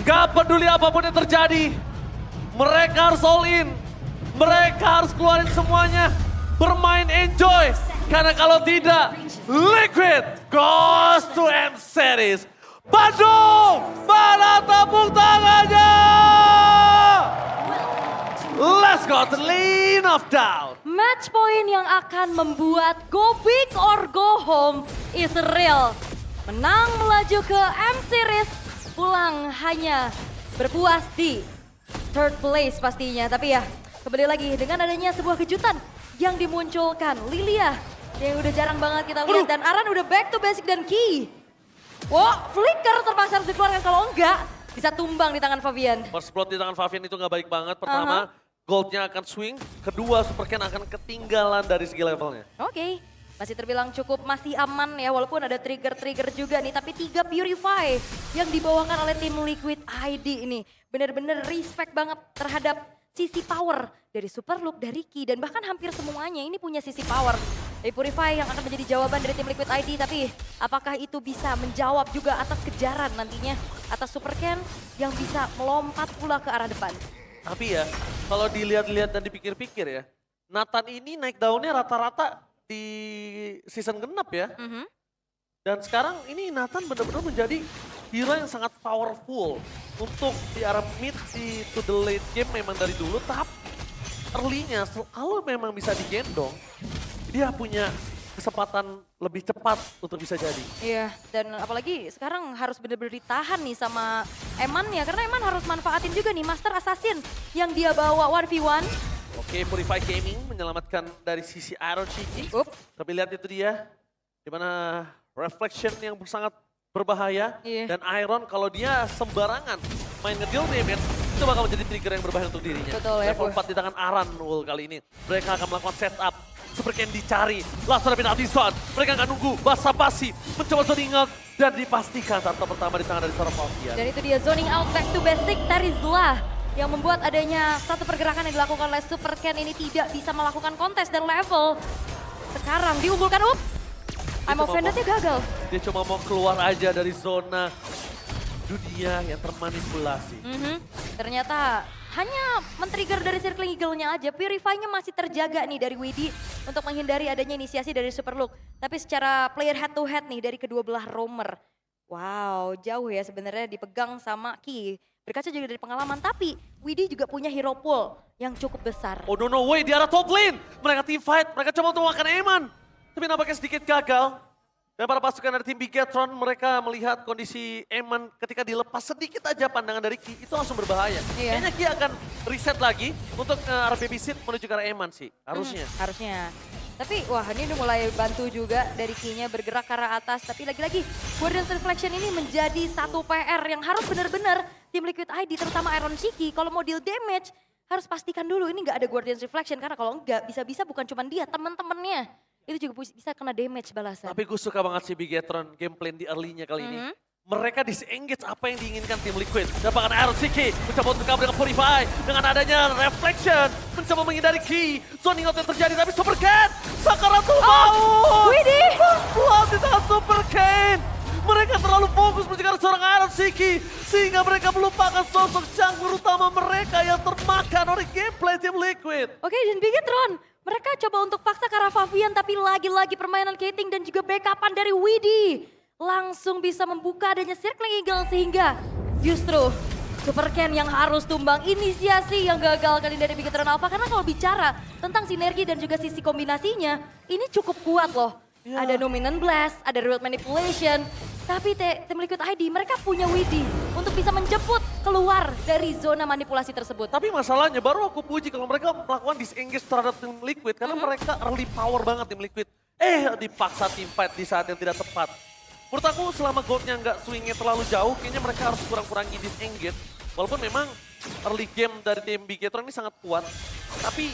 Gak peduli apapun yang terjadi, mereka harus all in. Mereka harus keluarin semuanya, bermain enjoy. Karena kalau tidak, Liquid goes to M Series. Bandung, mana tepuk tangannya? Let's go to Lean of Down. Match point yang akan membuat go big or go home is real. Menang melaju ke M Series, pulang hanya berpuas di third place pastinya. Tapi ya, kembali lagi dengan adanya sebuah kejutan yang dimunculkan Lilia yang udah jarang banget kita lihat. Dan Aran udah back to basic dan key. Wow, flicker terpaksa harus dikeluarkan, kalau enggak bisa tumbang di tangan Fabian. First blood di tangan Fabian itu gak baik banget. Pertama, goldnya akan swing. Kedua, Super Ken akan ketinggalan dari segi levelnya. Oke, masih terbilang cukup masih aman ya, walaupun ada trigger-trigger juga nih. Tapi 3 Purify yang dibawakan oleh tim Liquid ID ini benar-benar respect banget terhadap sisi power dari Superlook, dari Ki, dan bahkan hampir semuanya ini punya sisi power. Dari Purify yang akan menjadi jawaban dari tim Liquid ID, tapi apakah itu bisa menjawab juga atas kejaran nantinya atas Super Ken yang bisa melompat pula ke arah depan. Tapi ya, kalau dilihat-lihat dan dipikir-pikir ya, Nathan ini naik daunnya rata-rata di season genap ya. Dan sekarang ini Nathan benar-benar menjadi hero yang sangat powerful untuk di arah mid, di to the late game memang dari dulu. Tapi early-nya kalau memang bisa digendong, dia punya kesempatan lebih cepat untuk bisa jadi. Iya, dan apalagi sekarang harus benar-benar ditahan nih sama Eman ya, karena Eman harus manfaatin juga nih Master Assassin yang dia bawa 1v1. Oke, Purify Gaming menyelamatkan dari sisi Iron Shiki. Tapi lihat itu dia, dimana Reflection yang sangat berbahaya. Dan Iron kalau dia sembarangan main ngedeal damage, itu bakal menjadi trigger yang berbahaya untuk dirinya. Betul ya. Level 4 di tangan Aran kali ini. Mereka akan melakukan setup. Super Ken dicari, langsung ada penalti shot. Mereka nggak nunggu, basa-basi, mencoba zoning out dan dipastikan starter pertama di tangan dari seorang Fabian. Dan itu dia zoning out back to basic dari Zlah yang membuat adanya satu pergerakan yang dilakukan oleh Super Ken ini tidak bisa melakukan kontes dan level. Sekarang diunggulkan I'm offended-nya gagal. Dia cuma mau keluar aja dari zona dunia yang termanipulasi. Ternyata hanya men-trigger dari Circling Eagle-nya aja. Purify-nya masih terjaga nih dari Widi untuk menghindari adanya inisiasi dari Superlook. Tapi secara player head to head nih dari kedua belah roamer. Wow, jauh ya sebenarnya dipegang sama Ki. Berkaca juga dari pengalaman, tapi Widi juga punya hero pool yang cukup besar. Oh no way, di arah top lane. Mereka team fight, mereka coba untuk makan Eman. Tapi nampaknya sedikit gagal. Dan para pasukan dari tim Bigetron, mereka melihat kondisi Eman ketika dilepas sedikit aja pandangan dari Ki, itu langsung berbahaya. Kayaknya Ki akan reset lagi untuk arah babysit menuju ke arah Eman sih, harusnya. Harusnya. Tapi wah ini udah mulai bantu juga dari Ki-nya bergerak ke arah atas. Tapi lagi-lagi Guardian's Reflection ini menjadi satu PR yang harus benar-benar tim Liquid ID, terutama Iron Shiki, kalau mau deal damage harus pastikan dulu ini nggak ada Guardian's Reflection. Karena kalau enggak bisa-bisa bukan cuma dia, teman-temannya itu juga bisa kena damage balasan. Tapi gue suka banget sih Bigetron gameplay di early-nya kali ini. Mereka disengage apa yang diinginkan tim Liquid. Dapatkan Iron Shiki, mencoba untuk kabur dengan Purify. Dengan adanya Reflection, mencoba menghindari Ki. Zoning out yang terjadi, tapi Super Ken, Sakaratul Maut. Widih. Pelan di tangan Super Ken. Mereka terlalu fokus mencegah seorang Iron Shiki. Sehingga mereka melupakan sosok jungler utama mereka yang termakan oleh gameplay tim Liquid. Oke, dan Bigetron, mereka coba untuk paksa ke arah Fabian, tapi lagi-lagi permainan Kating dan juga backupan dari Widi langsung bisa membuka adanya Circling Eagle, sehingga justru Super Ken yang harus tumbang. Inisiasi yang gagal kali dari Bigetron Alpha, karena kalau bicara tentang sinergi dan juga sisi kombinasinya, ini cukup kuat loh. Ada Dominant Blast, ada Real Manipulation, tapi tim Liquid ID mereka punya Widi untuk bisa menjemput keluar dari zona manipulasi tersebut. Tapi masalahnya baru aku puji kalau mereka melakukan disengage terhadap tim Liquid, karena mereka early power banget tim Liquid. Dipaksa team fight di saat yang tidak tepat. Menurut aku selama goldnya nggak swingnya terlalu jauh, kayaknya mereka harus kurang-kurangi disengage. Walaupun memang early game dari tim Bigetron ini sangat kuat, tapi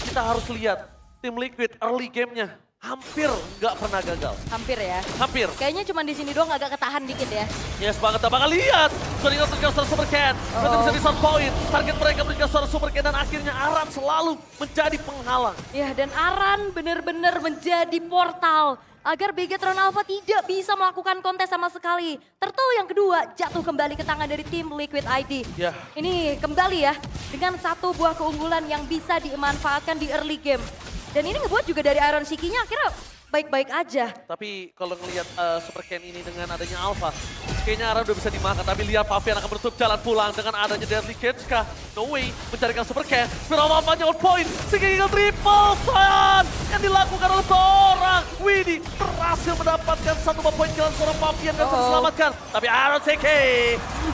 kita harus lihat tim Liquid early gamenya hampir nggak pernah gagal. Hampir ya. Hampir. Kayaknya cuma di sini doang agak ketahan dikit ya. Yes banget, bakal lihat. Zoning out terjadi seorang Super Ken. Berarti bisa di sound point. Target mereka berikan seorang Super Ken dan akhirnya Aran selalu menjadi penghalang. Ya, dan Aran benar-benar menjadi portal agar Bigetron Alpha tidak bisa melakukan kontes sama sekali. Turtle yang kedua jatuh kembali ke tangan dari tim Liquid ID. Ya. Ini kembali ya dengan satu buah keunggulan yang bisa dimanfaatkan di early game. Dan ini ngebuat juga dari Iron Shiki-nya akhirnya baik-baik aja. Tapi kalau ngelihat Super Ken ini dengan adanya Alpha, kayaknya Aran udah bisa dimakan. Tapi lihat Fabian akan menutup jalan pulang dengan adanya Deadly Cage kah? No way, mencarikan Super Ken. Berapa banyak on point, sehingga Eagle triple stun yang dilakukan oleh seorang Widdy. Berhasil mendapatkan satu poin kill seorang Fabian dan terselamatkan. Tapi Aron Siki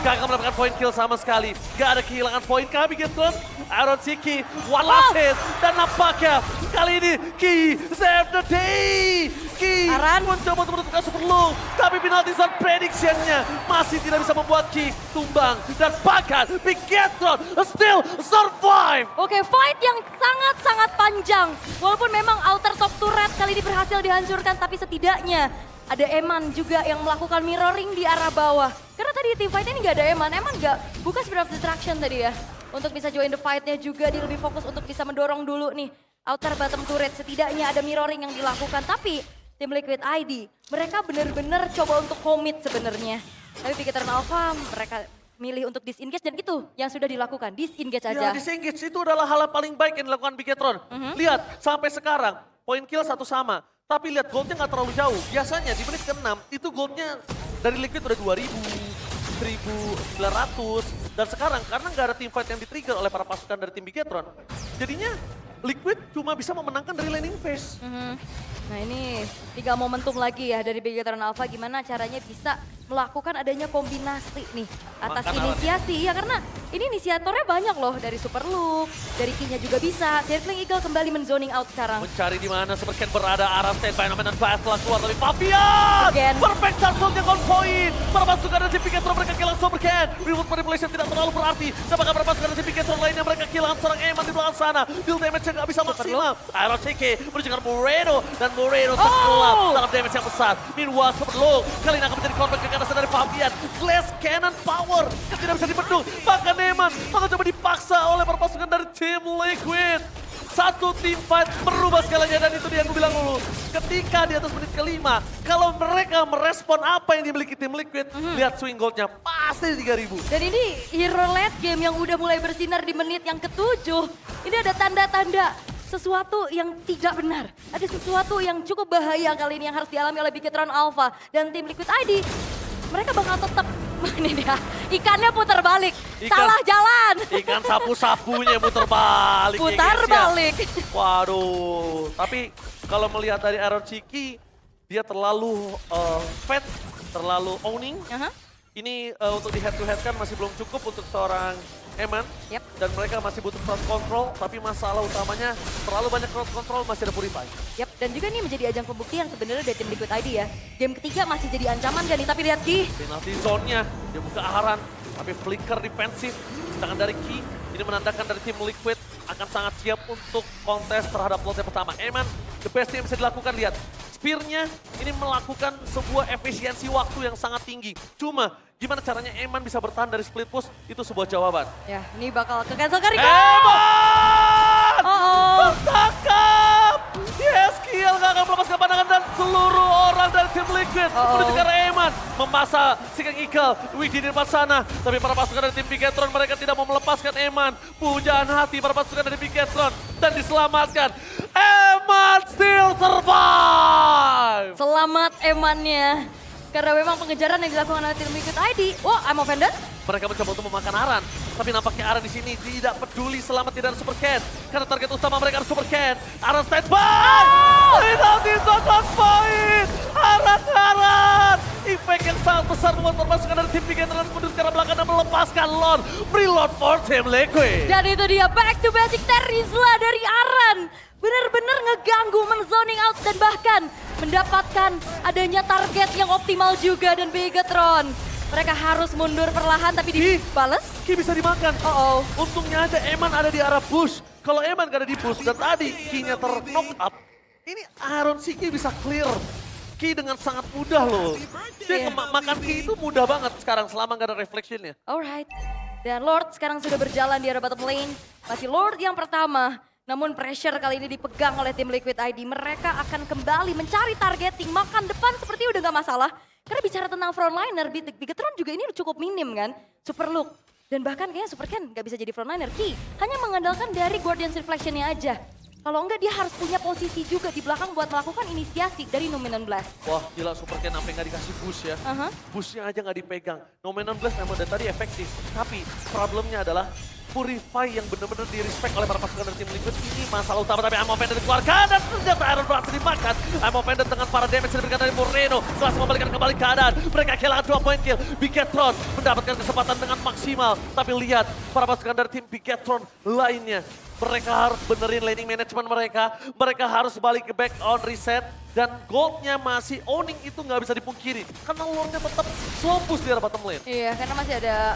gagal mendapatkan poin kill sama sekali. Gak ada kehilangan poin kah Bigetron? Aron Siki, one last hit. Dan nampaknya kali ini Ki save the day. Ki Aran mencoba untuk menutupkan Super Low, tapi penalti zone prediction-nya masih tidak bisa membuat Ki tumbang. Dan bahkan Bigetron still survive. Oke, fight yang sangat-sangat panjang. Walaupun memang outer top turret kali ini berhasil dihancurkan, tapi setidaknya ada Eman juga yang melakukan mirroring di arah bawah. Karena tadi tim fight ini nggak ada Eman nggak buka Spirit of Destruction tadi ya. Untuk bisa join the fight-nya juga dia lebih fokus untuk bisa mendorong dulu nih outer bottom turret. Setidaknya ada mirroring yang dilakukan, tapi tim Liquid ID mereka benar-benar coba untuk commit sebenarnya. Tapi Bigetron Alpha mereka milih untuk disengage dan itu yang sudah dilakukan, disengage aja. Ya, disengage itu adalah hal yang paling baik yang dilakukan Bigetron. Lihat, sampai sekarang poin kill satu sama. Tapi lihat goldnya nggak terlalu jauh. Biasanya di menit ke-6 itu goldnya dari Liquid udah 2000, 1900. Dan sekarang karena nggak ada team fight yang di-trigger oleh para pasukan dari tim Bigetron, jadinya Liquid cuma bisa memenangkan dari laning phase. Nah ini 3 momentum lagi ya dari Bigetron Alpha, gimana caranya bisa melakukan adanya kombinasi nih atas Makan inisiasi. Ya karena ini inisiatornya banyak loh, dari Super Look, dari Ki-nya juga bisa. Circling Eagle kembali menzoning out sekarang. Mencari di mana Super Ken berada, arah standby dan Battle keluar tapi Fabian! Again. Perfect charge-nya on point! Para pasukan dari tim Bigetron mereka kehilangan Super Ken. Reward manipulation tidak terlalu berarti. Apakah para pasukan dari tim Bigetron lainnya mereka kehilangan seorang Eman di belakang sana. Deal damage-nya nggak bisa maksimal. Iron Shiki menuju ke Moreno dan Moreno terkelap dalam damage yang besar. Meanwhile Super Low kali ini akan menjadi korban keganasan dari Fabian. Glass Cannon power yang tidak bisa dibendung. Bahkan Eman akan coba dipaksa oleh para pasukan dari tim Liquid. Satu tim fight merubah segalanya dan itu dia yang gue bilang dulu. Ketika di atas menit ke-5, kalau mereka merespon apa yang dimiliki tim Liquid, lihat swing goldnya pasti 3000. Dan ini hero late game yang udah mulai bersinar di menit yang ke-7. Ini ada tanda-tanda sesuatu yang tidak benar. Ada sesuatu yang cukup bahaya kali ini yang harus dialami oleh Bigetron Alpha. Dan tim Liquid ID, mereka bakal tetap, ini dia, ikannya putar balik. Salah jalan. Ikan sapu-sapunya putar balik. ya, Putar guys, ya. balik. Waduh, tapi kalau melihat dari Iron Shiki, dia terlalu fat, terlalu owning. Ini untuk di head to head kan masih belum cukup untuk seorang Eman. Yep. Dan mereka masih butuh crowd control, tapi masalah utamanya terlalu banyak crowd control, masih ada Purify. Yap, dan juga ini menjadi ajang pembuktian sebenarnya dari tim Liquid ID ya. Game ketiga masih jadi ancaman kan nih, tapi lihat Ki. Penalti zone-nya, dia buka Aran, tapi flicker defensif. Sedangkan dari Ki, ini menandakan dari tim Liquid akan sangat siap untuk kontes terhadap lot yang pertama. Eman, the best yang bisa dilakukan, lihat. Spear-nya ini melakukan sebuah efisiensi waktu yang sangat tinggi. Cuma, gimana caranya Eman bisa bertahan dari split push, itu sebuah jawaban. Ya, ini bakal ke cancel Kariko. Eman! Oh. Tertangkap! Yes, Kiel gak akan melepaskan pandangan dan seluruh orang dari tim Liquid menuju ke arah Eman. Memasa Seeking Eagle, Wiggy di depan sana. Tapi para pasukan dari tim Bigetron mereka tidak mau melepaskan Eman. Pujaan hati para pasukan dari Bigetron dan diselamatkan. Eman still survive! Selamat Emannya. Karena memang pengejaran yang dilakukan oleh tim Liquid ID. Oh, I'm offended. Mereka mencoba untuk memakan Aran, tapi nampaknya Aran di sini tidak peduli selama tidak ada Super Ken. Karena target utama mereka adalah Super Ken. Aran standby! Penalti zone on point! Aran! Efek yang sangat besar membuat pasukan dari tim Bigetron mundur ke arah belakang dan melepaskan Lord. Preload for Team Liquid. Dan itu dia back to basic Terizla dari Aran. Benar-benar ngeganggu, menzoning out dan bahkan mendapatkan adanya target yang optimal juga dan Bigetron. Mereka harus mundur perlahan tapi dibales. Ki bisa dimakan. Untungnya aja Eman ada di arah push. Kalau Eman gak ada di push dan tadi Ki-nya ter-knock up. Ini Iron Shiki bisa clear Ki dengan sangat mudah loh. Dia makan Ki itu mudah banget sekarang selama gak ada reflectionnya. Alright. Dan Lord sekarang sudah berjalan di arah bottom lane. Masih Lord yang pertama. Namun pressure kali ini dipegang oleh tim Liquid ID. Mereka akan kembali mencari targeting. Makan depan seperti udah gak masalah. Karena bicara tentang frontliner, Bigetron juga ini cukup minim kan. Super look. Dan bahkan kayaknya Super Ken gak bisa jadi frontliner. Ki hanya mengandalkan dari Guardian's Reflection-nya aja. Kalau enggak dia harus punya posisi juga di belakang buat melakukan inisiasi dari Numenon Blast. Wah gila Super Ken sampai nggak dikasih boost ya. Boostnya aja nggak dipegang. Numenon Blast memang dari tadi efektif. Tapi problemnya adalah Purify yang benar-benar di-respect oleh para pasukan dari tim Liquid. Ini masalah utama, tapi Amo Pendant dikeluarkan dan ternyata Iron berhasil dimakan. Amo Pendant dengan para damage yang diberikan dari Moreno berhasil membalikan kembali keadaan. Mereka kehilangan 2 point kill. Bigetron mendapatkan kesempatan dengan maksimal. Tapi lihat para pasukan dari tim Bigetron lainnya. Mereka harus benerin laning management mereka. Mereka harus balik ke back on reset. Dan goldnya masih owning itu nggak bisa dipungkiri. Karena lore-nya tetap slow push di arah bottom lane. Iya, karena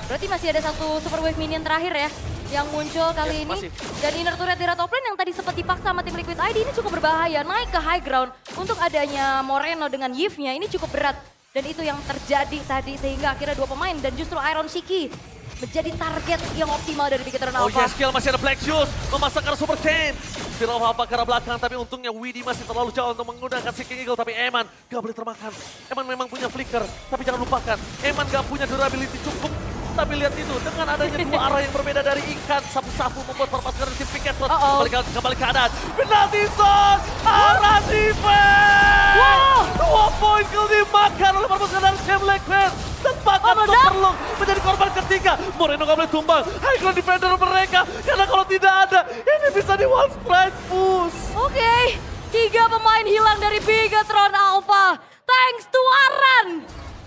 berarti masih ada satu super wave minion terakhir ya. Yang muncul kali ini. Masih. Dan inner turret di top lane yang tadi sempat dipaksa sama tim Liquid ID ini cukup berbahaya. Naik ke high ground untuk adanya Moreno dengan Yves-nya ini cukup berat. Dan itu yang terjadi tadi sehingga akhirnya 2 pemain dan justru Iron Shiki menjadi target yang optimal dari Bigetron Oh Alpha. yes, skill masih ada Black Shoes, memasakkan Super Ken. Spiral Alpha ke arah belakang, tapi untungnya Widdy masih terlalu jauh untuk menggunakan Seeking Eagle. Tapi Eman gak boleh termakan. Eman memang punya flicker, tapi jangan lupakan. Eman gak punya durability cukup. Tapi lihat itu, dengan adanya 2 arah yang berbeda dari ikan, sapu-sapu membuat perpasukan dari tim Bigetron kembali keadaan. Penalty zone, arah defense! Wow! 2 poin kill dimakan oleh perpasukan dari tim Liquid. Tempatkan Superlock menjadi korban ketiga. Moreno gak boleh tumbang. High ground defender mereka. Karena kalau tidak ada, ini bisa di one strike push. Oke, 3 pemain hilang dari Bigetron Alpha. Thanks to Aran.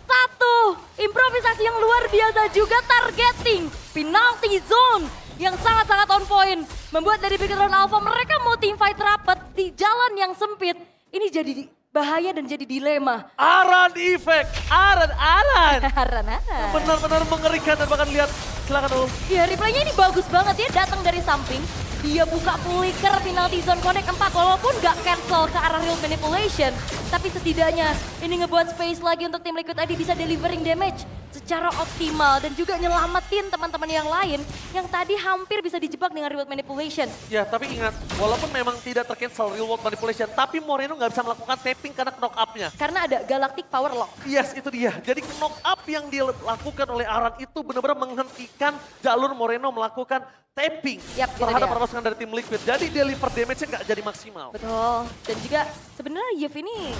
Satu, improvisasi yang luar biasa juga targeting. Penalty zone yang sangat-sangat on point. Membuat dari Bigetron Alpha mereka mau teamfight rapat di jalan yang sempit. Ini jadi bahaya dan jadi dilema. Aran effect. Aran. Aran. Benar-benar mengerikan dan bahkan lihat. Silakan Ul. Ya replaynya ini bagus banget ya, datang dari samping. Dia buka flicker penalty zone connect 4 walaupun gak cancel ke arah real manipulation. Tapi setidaknya ini ngebuat space lagi untuk tim Liquid ID bisa delivering damage secara optimal. Dan juga nyelamatin teman-teman yang lain yang tadi hampir bisa dijebak dengan real manipulation. Ya tapi ingat, walaupun memang tidak tercancel real world manipulation, tapi Moreno nggak bisa melakukan tapping karena knock up-nya. Karena ada Galactic Power Lock. Yes, itu dia. Jadi knock up yang dilakukan oleh Aran itu benar-benar menghentikan jalur Moreno melakukan tapping terhadap perpasukan dari tim Liquid. Jadi deliver damage-nya nggak jadi maksimal. Betul. Dan juga sebenarnya Yev ini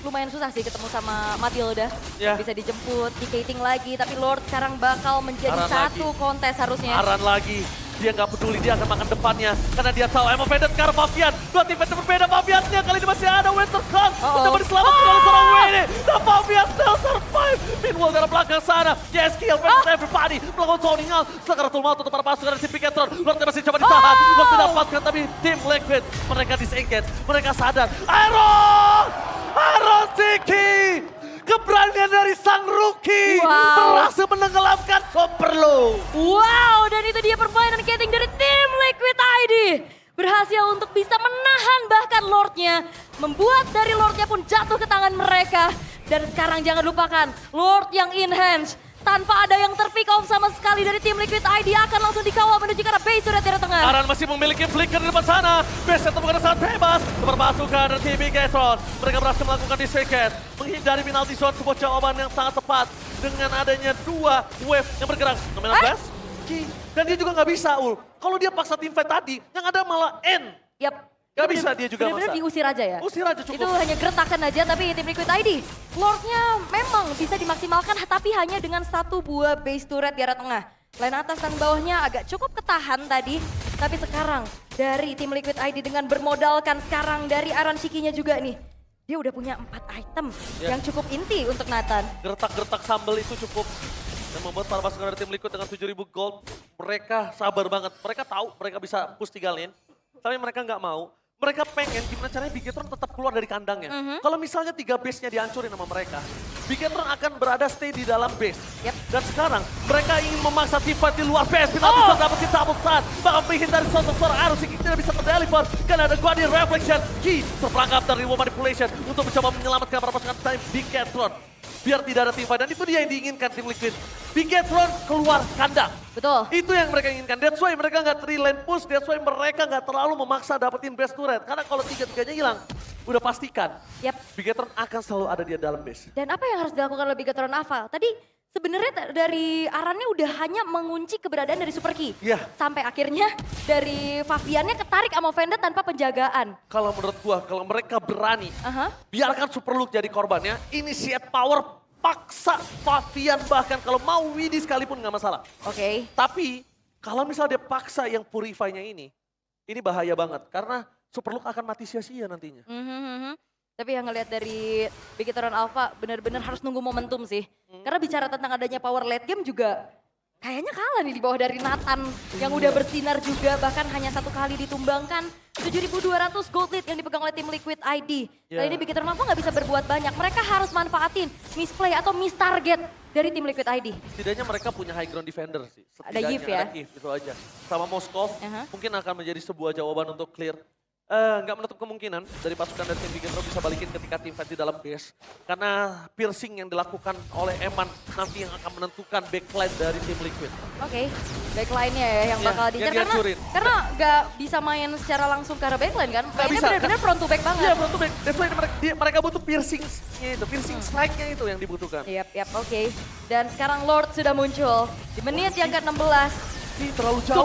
lumayan susah sih ketemu sama Matilda. Ya. Bisa dijemput, dikating lagi. Tapi Lord sekarang bakal menjadi Aran satu kontes harusnya. Aran lagi. Dia nggak peduli, dia akan makan depannya. Karena dia tahu Emo Pendant ke arah Fabian. 2 tim berbeda Fabiannya. Kali ini masih ada Wintercon. Untuk diselamatkan oleh seorang Wede. Dan Fabian still survive. Meanwhile dari belakang sana. Yes, kill versus everybody. Melakukan zoning out. Sekarang Tulma untuk para pasukan dari tim Bigetron. Lordnya masih coba ditahan. Lord didapatkan tapi tim Liquid. Mereka disengket. Mereka sadar. Iron Tiki. Keberanian dari sang rookie berhasil menenggelamkan Superlow. Wow, dan itu dia permainan Keting dari tim Liquid ID. Berhasil untuk bisa menahan bahkan Lordnya. Membuat dari Lordnya pun jatuh ke tangan mereka. Dan sekarang jangan lupakan, Lord yang enhance. Tanpa ada yang terpick off sama sekali dari tim Liquid ID akan langsung dikawal menuju ke arah base turret di tengah. Aran masih memiliki flicker di depan sana. Base temukan sangat bebas. Perpasukan dari tim Bigetron. Mereka berhasil melakukan disengket. Menghindari penalty zone, sebuah jawaban yang sangat tepat. Dengan adanya 2 wave yang bergerak. Nominal Blast. Dan dia juga nggak bisa Ul. Kalau dia paksa team fight tadi, yang ada malah N. Yap. Gak bisa dia juga bener-bener diusir aja ya? Usir aja cukup. Itu hanya gertakan aja tapi tim Liquid ID. Lordnya memang bisa dimaksimalkan tapi hanya dengan 1 buah base turret di arah tengah. Line atas dan bawahnya agak cukup ketahan tadi. Tapi sekarang dari tim Liquid ID dengan bermodalkan sekarang dari Aran Shikinya juga nih. Dia udah punya 4 item yang cukup inti untuk Nathan. Gertak-gertak sambal itu cukup. Dan membuat para pasukan dari tim Liquid dengan 7.000 gold. Mereka sabar banget. Mereka tahu mereka bisa push 3 lane. Tapi mereka nggak mau. Mereka pengen gimana caranya Bigetron tetap keluar dari kandangnya. Kalau misalnya 3 base-nya dihancurin sama mereka, Bigetron akan berada stay di dalam base. Dan sekarang mereka ingin memaksa Tifa di luar base. Penalti bisa dapetin double stun. Bahkan menghindari seorang Arrow Seeking tidak bisa terdeliver. Karena ada Guardian Reflection. Ki terperangkap dari Real Manipulation untuk mencoba menyelamatkan para pasukan tim Bigetron. biar tidak ada tim fight. Dan itu dia yang diinginkan tim Liquid. Bigetron keluar kandang. Betul. Itu yang mereka inginkan. That's why mereka nggak 3 lane push. That's why mereka nggak terlalu memaksa dapetin base turret. Karena kalau 3-3-nya hilang, udah pastikan Yap. Bigetron akan selalu ada di dalam base. Dan apa yang harus dilakukan oleh Bigetron Alpha? Tadi sebenarnya dari Arannya udah hanya mengunci keberadaan dari Super Key. Iya. Sampai akhirnya dari Faviannya ketarik sama Venda tanpa penjagaan. Kalau menurut gua, kalau mereka berani, Aha. biarkan Super Luke jadi korbannya. Initiate power, paksa Favian, bahkan kalau mau Widdy sekalipun nggak masalah. Oke. Tapi kalau misalnya dia paksa yang Purify-nya ini bahaya banget. Karena Super Luke akan mati sia-sia nantinya. Tapi yang ngelihat dari Bigetron Alpha benar-benar harus nunggu momentum sih. Karena bicara tentang adanya power late game juga kayaknya kalah nih di bawah dari Nathan yang udah bersinar juga, bahkan hanya 1 kali ditumbangkan. 7.200 gold lead yang dipegang oleh tim Liquid ID. Kali ini Bigetron Alpha nggak bisa berbuat banyak. Mereka harus manfaatin misplay atau miss target dari tim Liquid ID. Setidaknya mereka punya high ground defender sih. Ada Giv ya? Ada Giv, itu aja. Sama Moskov mungkin akan menjadi sebuah jawaban untuk clear. Nggak menutup kemungkinan dari pasukan dari tim Bigetron bisa balikin ketika tim fight di dalam base. Karena piercing yang dilakukan oleh Eman nanti yang akan menentukan backline dari tim Liquid. Oke, backline-nya ya yang bakal yang diincar dihancurin. karena nggak bisa main secara langsung ke arah backline kan. Mainnya bisa, benar-benar front to back banget. Iya, front to back. That's why mereka butuh piercing-nya itu, piercing strike-nya itu yang dibutuhkan. Yap, oke. Dan sekarang Lord sudah muncul di menit yang ke-16. Ini terlalu jauh.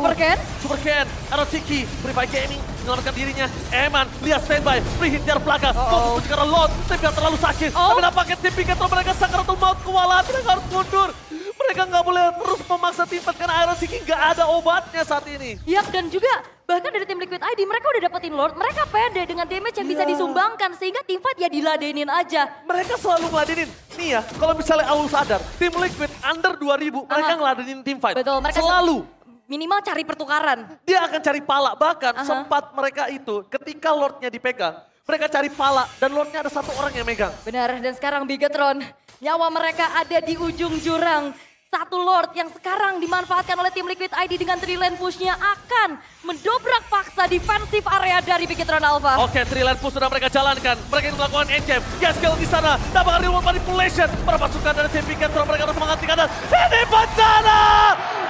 Super Ken, Arotiki, Free Gaming, menyelamatkan dirinya. Eman, lihat standby, free hit dari belakang. Fokus ke arah Lord, tapi gak terlalu sakit. Tapi nampaknya tim Bigetron mereka sakaratul maut kewalahan, mereka harus mundur. Mereka nggak boleh terus memaksa tim fight karena Arotiki nggak ada obatnya saat ini. Yap, dan juga bahkan dari tim Liquid ID mereka udah dapetin Lord, mereka pede dengan damage yang bisa disumbangkan sehingga tim fight ya diladenin aja. Mereka selalu ngeladenin. Nih ya, kalau misalnya Aul sadar, tim Liquid under 2000, mereka ngeladenin tim fight. Betul, mereka selalu. Minimal cari pertukaran. Dia akan cari pala, bahkan sempat mereka itu ketika Lordnya dipegang, mereka cari pala dan Lordnya ada 1 orang yang megang. Benar, dan sekarang Bigetron, nyawa mereka ada di ujung jurang. 1 Lord yang sekarang dimanfaatkan oleh tim Liquid ID dengan 3 lane push-nya akan mendobrak paksa defensif area dari Bigetron Alpha. Oke, 3 lane push sudah mereka jalankan. Mereka ingin melakukan endgame. Gaskell di sana, dapat reward manipulation. Para pasukan dari tim Bigetron mereka harus menghentikan dan ini bencana!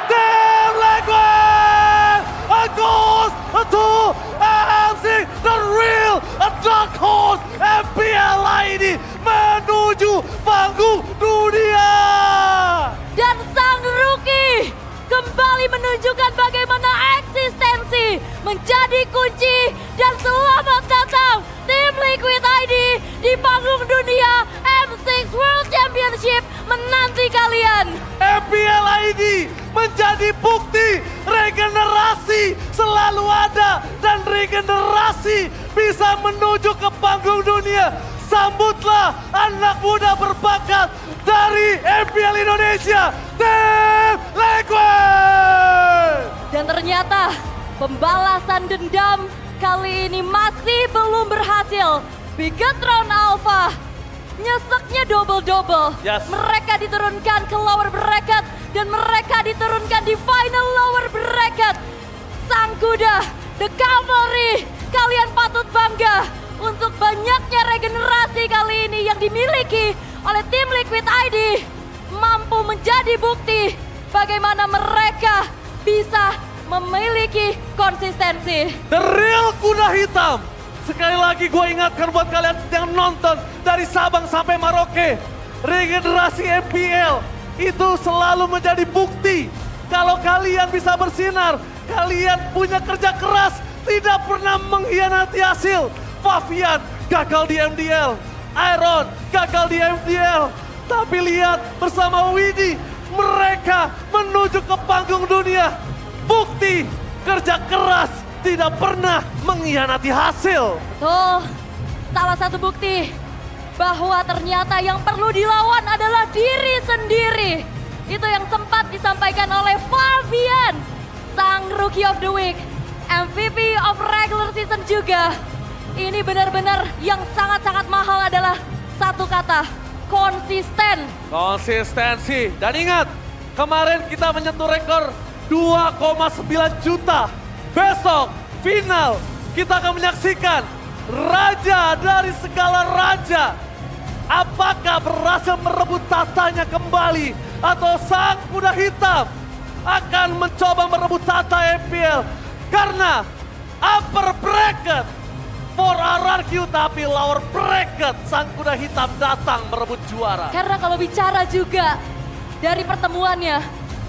Tim Liquid! A ghost to AMC, the real dark horse MPL ini menuju panggung dunia! Dan sang rookie kembali menunjukkan bagaimana eksistensi menjadi kunci dan selamat datang tim Liquid ID di panggung dunia M6 World Championship menanti kalian. MPL ID menjadi bukti regenerasi selalu ada dan regenerasi bisa menuju ke panggung dunia. Sambutlah anak muda berbakat dari MPL Indonesia, Tim Liquid! Dan ternyata pembalasan dendam kali ini masih belum berhasil. Bigetron Alpha nyeseknya double-double. Yes. Mereka diturunkan ke lower bracket dan mereka diturunkan di final lower bracket. Sang kuda, the cavalry, kalian patut bangga untuk banyaknya regenerasi kali ini yang dimiliki oleh tim Liquid ID mampu menjadi bukti bagaimana mereka bisa memiliki konsistensi. The real kuda hitam. Sekali lagi gue ingatkan buat kalian yang nonton dari Sabang sampai Merauke. Regenerasi MPL itu selalu menjadi bukti kalau kalian bisa bersinar, kalian punya kerja keras, tidak pernah mengkhianati hasil. Favian gagal di MDL, Iron gagal di MDL, tapi lihat bersama Widdy mereka menuju ke panggung dunia. Bukti kerja keras tidak pernah mengkhianati hasil. Betul, salah satu bukti bahwa ternyata yang perlu dilawan adalah diri sendiri. Itu yang sempat disampaikan oleh Favian, sang Rookie of the Week, MVP of regular season juga. Ini benar-benar yang sangat-sangat mahal adalah satu kata, konsisten. Konsistensi. Dan ingat, kemarin kita menyentuh rekor 2,9 juta. Besok, final, kita akan menyaksikan raja dari segala raja. apakah berhasil merebut tatanya kembali atau sang kuda hitam akan mencoba merebut tata MPL karena upper bracket for RRQ tapi lower bracket sang kuda hitam datang merebut juara. Karena kalau bicara juga dari pertemuannya,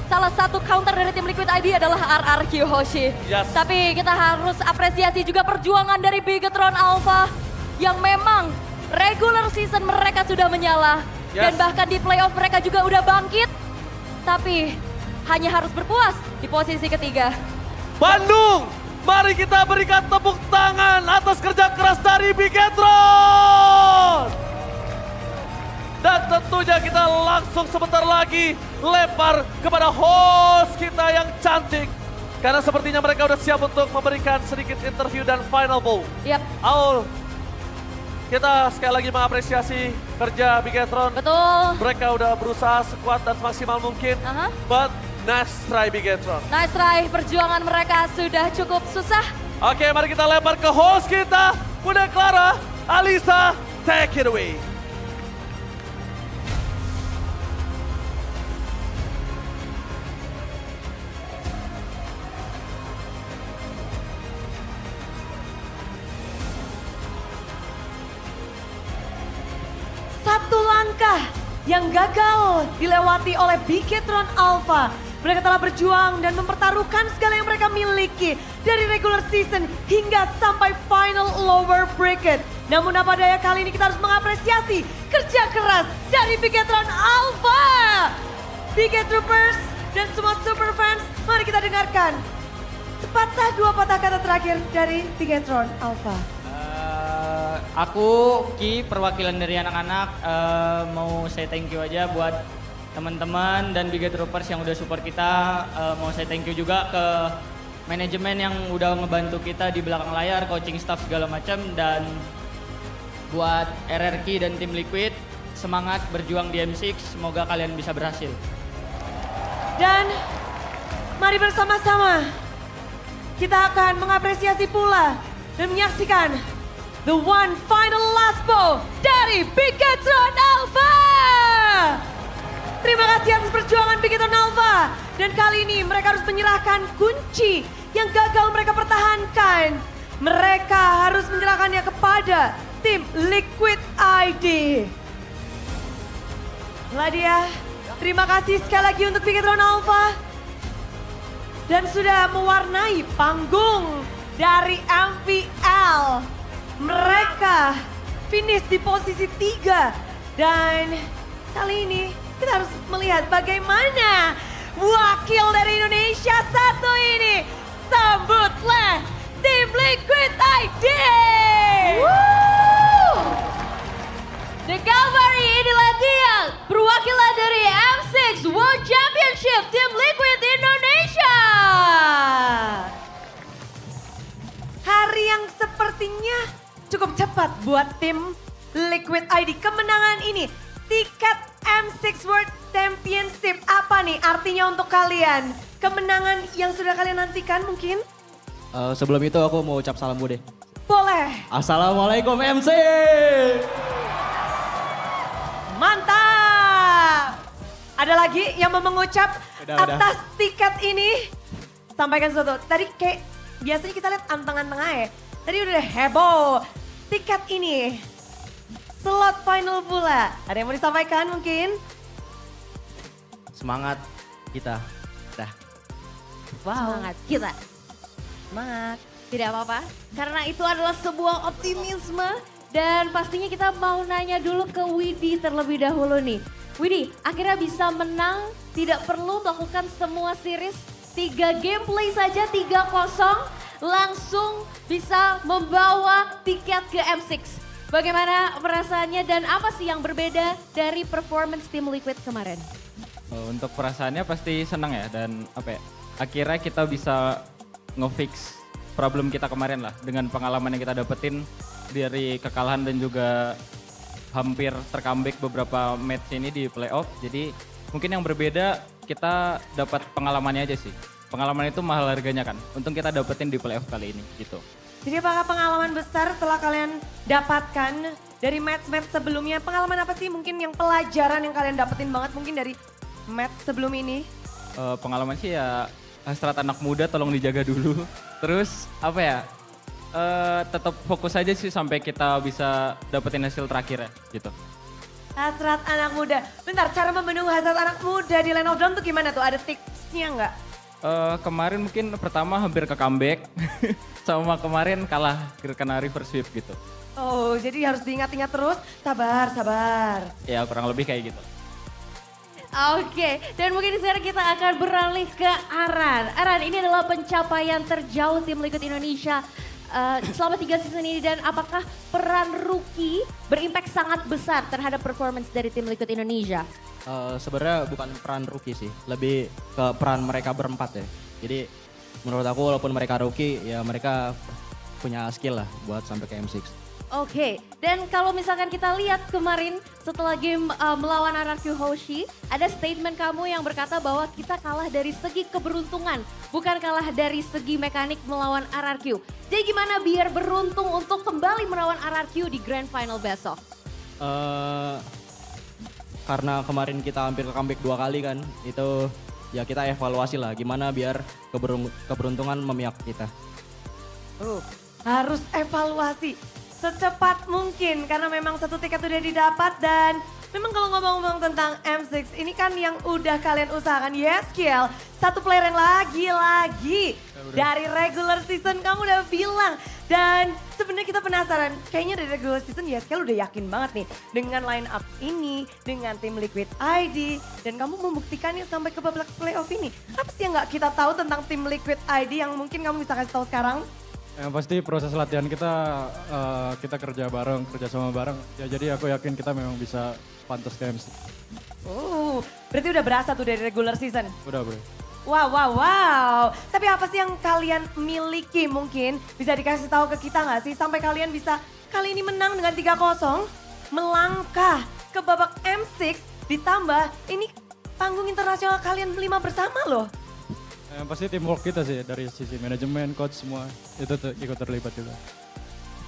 salah satu counter dari tim Liquid ID adalah RRQ Hoshi. Yes. Tapi kita harus apresiasi juga perjuangan dari Bigetron Alpha yang memang regular season mereka sudah menyala. Yes. Dan bahkan di playoff mereka juga udah bangkit. Tapi hanya harus berpuas di posisi ketiga. Bandung, mari kita berikan tepuk tangan atas kerja keras dari Bigetron. Dan tentunya kita langsung sebentar lagi lempar kepada host kita yang cantik. Karena sepertinya mereka udah siap untuk memberikan sedikit interview dan final bow. Yap. Aul, kita sekali lagi mengapresiasi kerja Bigetron. Betul. Mereka udah berusaha sekuat dan semaksimal mungkin. But nice try Bigetron. Nice try, perjuangan mereka sudah cukup susah. Oke, mari kita lempar ke host kita. Bunda Clara, Alisa, take it away. Satu langkah yang gagal dilewati oleh Bigetron Alpha. Mereka telah berjuang dan mempertaruhkan segala yang mereka miliki dari regular season hingga sampai final lower bracket. Namun apa daya kali ini kita harus mengapresiasi kerja keras dari Bigetron Alpha. Bigetroopers dan semua super fans, mari kita dengarkan sepatah dua patah kata terakhir dari Bigetron Alpha. Aku Ki, perwakilan dari anak-anak, mau say thank you aja buat teman-teman dan Bigetroopers yang udah support kita. Mau say thank you juga ke manajemen yang udah ngebantu kita di belakang layar, coaching staff segala macam. Dan buat RRQ dan tim Liquid, semangat berjuang di M6, semoga kalian bisa berhasil. Dan mari bersama-sama kita akan mengapresiasi pula dan menyaksikan the one final last bow dari Bigetron Alpha. Terima kasih atas perjuangan Bigetron Alpha. Dan kali ini mereka harus menyerahkan kunci yang gagal mereka pertahankan. Mereka harus menyerahkannya kepada tim Liquid ID. Ladia, terima kasih sekali lagi untuk Bigetron Alpha. Dan sudah mewarnai panggung dari MPL. Mereka finish di posisi 3 dan kali ini kita harus melihat bagaimana wakil dari Indonesia satu ini. Sambutlah tim Liquid ID. The Calvary, inilah dia perwakilan dari M6 World Championship tim Liquid Indonesia. Hari yang sepertinya cukup cepat buat tim Liquid ID. Kemenangan ini, tiket M6 World Championship. Apa nih artinya untuk kalian? Kemenangan yang sudah kalian nantikan mungkin? Sebelum itu aku mau ucap salam bude. Boleh. Assalamualaikum MC. Mantap. Ada lagi yang mau mengucap Udah. atas tiket ini? Sampaikan sesuatu. Tadi kayak biasanya kita lihat anteng-anteng aja. Tadi udah heboh. Tiket ini, slot final pula. Ada yang mau disampaikan mungkin? Semangat kita. Dah. Semangat kita. Semangat. Tidak apa-apa, karena itu adalah sebuah optimisme. Dan pastinya kita mau nanya dulu ke Widi terlebih dahulu nih. Widi, akhirnya bisa menang, tidak perlu melakukan semua series. 3 gameplay saja, 3-0. Langsung bisa membawa tiket ke M6. Bagaimana perasaannya dan apa sih yang berbeda dari performance tim Liquid kemarin? Untuk perasaannya pasti senang ya, dan apa ya, akhirnya kita bisa nge-fix problem kita kemarin lah dengan pengalaman yang kita dapetin dari kekalahan dan juga hampir tercomeback beberapa match ini di playoff. Jadi mungkin yang berbeda kita dapat pengalamannya aja sih. Pengalaman itu mahal harganya kan, untung kita dapetin di playoff kali ini gitu. Jadi apakah pengalaman besar telah kalian dapatkan dari match-match sebelumnya, pengalaman apa sih mungkin yang pelajaran yang kalian dapetin banget mungkin dari match sebelum ini? Pengalaman sih ya hasrat anak muda tolong dijaga dulu. Terus apa ya, tetap fokus aja sih sampai kita bisa dapetin hasil terakhir ya gitu. Hasrat anak muda. Bentar, cara memenuhi hasrat anak muda di Land of Dawn tuh gimana tuh? Ada tipsnya nggak? Kemarin mungkin pertama hampir ke comeback, sama kemarin kalah kena reverse sweep gitu. Oh, jadi harus diingat-ingat terus, sabar, sabar. Ya kurang lebih kayak gitu. Oke, dan mungkin sekarang kita akan beralih ke Aran. Aran, ini adalah pencapaian terjauh tim Liquid Indonesia selama 3 season ini, dan apakah peran rookie berimpact sangat besar terhadap performance dari tim Liquid Indonesia? Sebenarnya bukan peran rookie sih, lebih ke peran mereka berempat ya. Jadi menurut aku walaupun mereka rookie, ya mereka punya skill lah buat sampai ke M6. Oke, dan kalau misalkan kita lihat kemarin setelah game melawan RRQ Hoshi, ada statement kamu yang berkata bahwa kita kalah dari segi keberuntungan, bukan kalah dari segi mekanik melawan RRQ. Jadi gimana biar beruntung untuk kembali melawan RRQ di Grand Final besok? Karena kemarin kita hampir ke comeback 2 kali kan, itu ya kita evaluasi lah gimana biar keberuntungan memihak kita. Harus evaluasi secepat mungkin karena memang satu tiket udah didapat, dan memang kalau ngomong-ngomong tentang M6 ini kan yang udah kalian usahakan, Yeskiel, satu player yang lagi-lagi dari regular season kamu udah bilang. Dan sebenarnya kita penasaran, kayaknya dari regular season Yeskiel udah yakin banget nih dengan line up ini, dengan tim Liquid ID, dan kamu membuktikannya sampai ke babak playoff ini. Apa sih yang nggak kita tahu tentang tim Liquid ID yang mungkin kamu bisa kasih tahu sekarang? Yang pasti proses latihan kita kerja bareng, kerja sama bareng. Ya jadi aku yakin kita memang bisa pantas ke MC. Berarti udah berasa tuh dari regular season? Udah bro. Wow. Tapi apa sih yang kalian miliki mungkin bisa dikasih tahu ke kita nggak sih? Sampai kalian bisa kali ini menang dengan 3-0, melangkah ke babak M6, ditambah ini panggung internasional kalian 5 bersama loh. Yang pasti teamwork kita sih dari sisi manajemen, coach semua itu ikut terlibat juga.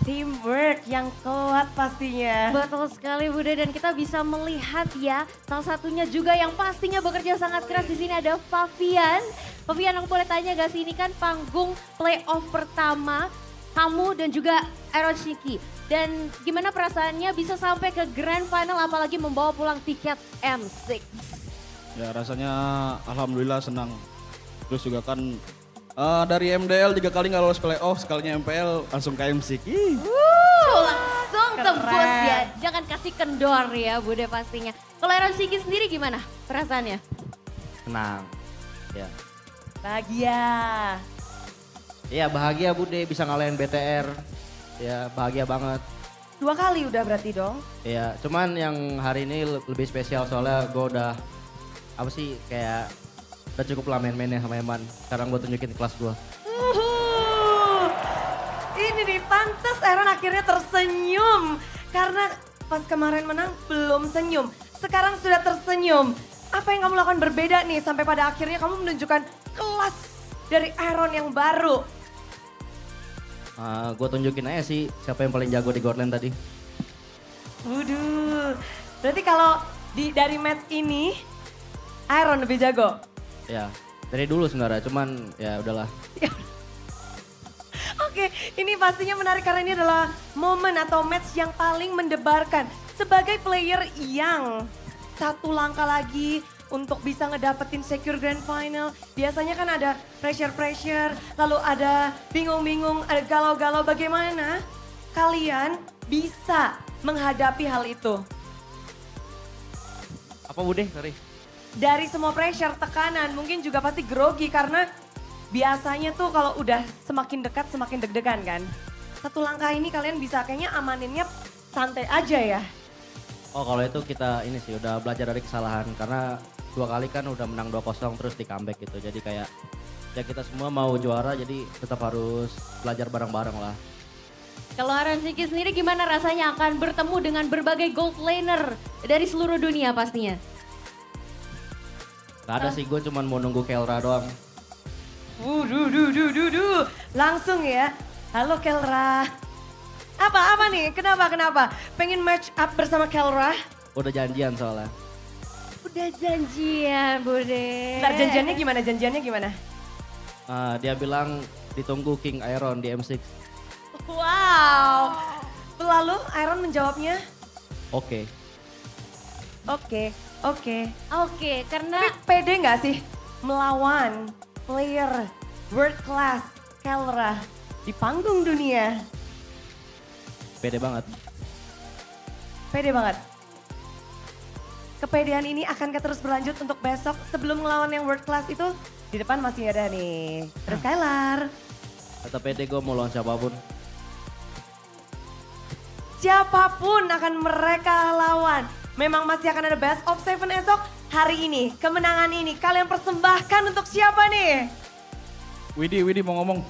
Teamwork yang kuat pastinya. Betul sekali Bude, dan kita bisa melihat ya salah satunya juga yang pastinya bekerja sangat keras di sini ada Favian. Favian, aku boleh tanya gak sih, ini kan panggung playoff pertama kamu dan juga Aaron Shiki. Dan gimana perasaannya bisa sampai ke grand final apalagi membawa pulang tiket M6? Ya rasanya alhamdulillah senang. Terus juga kan dari MDL 3 kali nggak lolos playoff, sekalinya MPL langsung ke MC. Langsung tembus ya, jangan kasih kendor ya Bude pastinya. Kalau Aaron Shiki sendiri gimana perasaannya? Senang. Ya. Bahagia. Iya bahagia Bude bisa ngalahin BTR. Ya bahagia banget. 2 kali udah berarti dong. Ya cuman yang hari ini lebih spesial soalnya gue udah apa sih kayak udah cukup lah main-mainnya sama Eman. Sekarang gue tunjukin kelas gue. Ini nih pantas Aaron akhirnya tersenyum. Karena pas kemarin menang belum senyum. Sekarang sudah tersenyum. Apa yang kamu lakukan berbeda nih sampai pada akhirnya kamu menunjukkan kelas dari Aaron yang baru? Gue tunjukin aja sih siapa yang paling jago di Godland tadi. Waduh. Berarti kalau dari match ini Aaron lebih jago? Ya dari dulu sebenarnya cuman ya udahlah. Oke, ini pastinya menarik karena ini adalah momen atau match yang paling mendebarkan. Sebagai player yang satu langkah lagi untuk bisa ngedapetin secure grand final. Biasanya kan ada pressure, lalu ada bingung-bingung, ada galau-galau. Bagaimana kalian bisa menghadapi hal itu? Apa Bude? Sorry. Dari semua pressure, tekanan, mungkin juga pasti grogi karena biasanya tuh kalau udah semakin dekat semakin deg-degan kan. Satu langkah ini kalian bisa kayaknya amaninnya santai aja ya. Oh kalau itu kita ini sih udah belajar dari kesalahan karena 2 kali kan udah menang 2-0 terus di comeback gitu. Jadi kayak ya kita semua mau juara jadi tetap harus belajar bareng-bareng lah. Kalau Aaron Shiki sendiri gimana rasanya akan bertemu dengan berbagai gold laner dari seluruh dunia pastinya? Gak ada sih, gue cuman mau nunggu Kelra doang. Langsung ya. Halo Kelra. Apa nih? Kenapa? Pengen match up bersama Kelra? Udah janjian soalnya. Udah janjian, Bude. Ntar janjiannya gimana? Dia bilang ditunggu King Iron di M6. Wow. Lalu Iron menjawabnya, Oke. oke. Oke, karena Tapi pede nggak sih melawan player world class Kelra di panggung dunia? Pede banget. Pede banget. Kepedean ini akankah terus berlanjut untuk besok sebelum ngelawan yang world class itu? Di depan masih ada nih. Ada Skylar. Kata pede gue mau lawan siapapun. Siapapun akan mereka lawan. Memang masih akan ada best of 7 esok. Hari ini, kemenangan ini kalian persembahkan untuk siapa nih? Widi mau ngomong.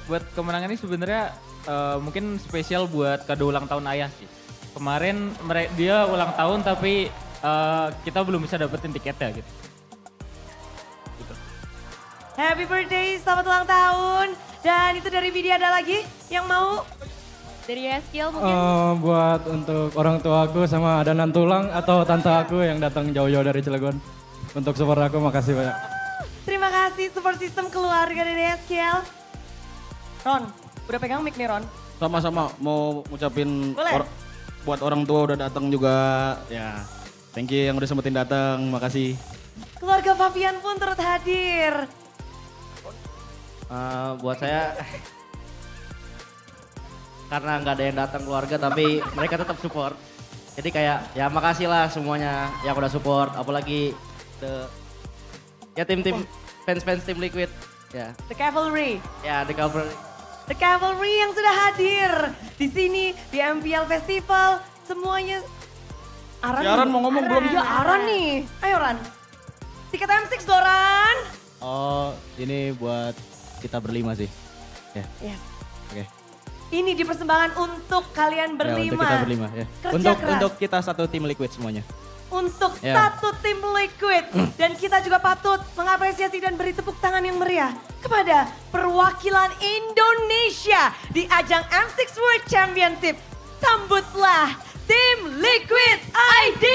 Buat kemenangan ini sebenarnya mungkin spesial buat kado ulang tahun ayah sih. Kemarin dia ulang tahun tapi kita belum bisa dapetin tiketnya gitu. Happy birthday, selamat ulang tahun. Dan itu dari Widya, ada lagi yang mau? dari Skill mungkin. Buat untuk orang tua aku sama adonan tulang atau tante aku yang datang jauh-jauh dari Cilegon. Untuk support aku, makasih banyak. Terima kasih support system keluarga dari SKL. Ron, udah pegang mic nih Ron. Sama-sama mau ngucapin Boleh. buat orang tua udah datang juga. Ya, thank you yang udah sempetin datang, makasih. Keluarga Fabian pun turut hadir. Buat saya karena nggak ada yang datang keluarga tapi mereka tetap support. Jadi kayak ya makasih lah semuanya yang udah support, apalagi tim fans tim Liquid ya. The Cavalry. Ya the cover. The Cavalry yang sudah hadir di sini di MPL Festival. Semuanya. Si Aran mau ngomong belum? Ya Aran nih. Ayo Ran. Tiket M6 Doran. Oh, ini buat kita berlima sih. Ya, Yes. oke. Ini dipersembahkan untuk kalian berlima. untuk kita berlima ya. Kerja keras. Untuk kita satu tim Liquid semuanya. Untuk Ya. satu tim Liquid. Dan kita juga patut mengapresiasi dan beri tepuk tangan yang meriah kepada perwakilan Indonesia di ajang M6 World Championship. Sambutlah tim Liquid ID!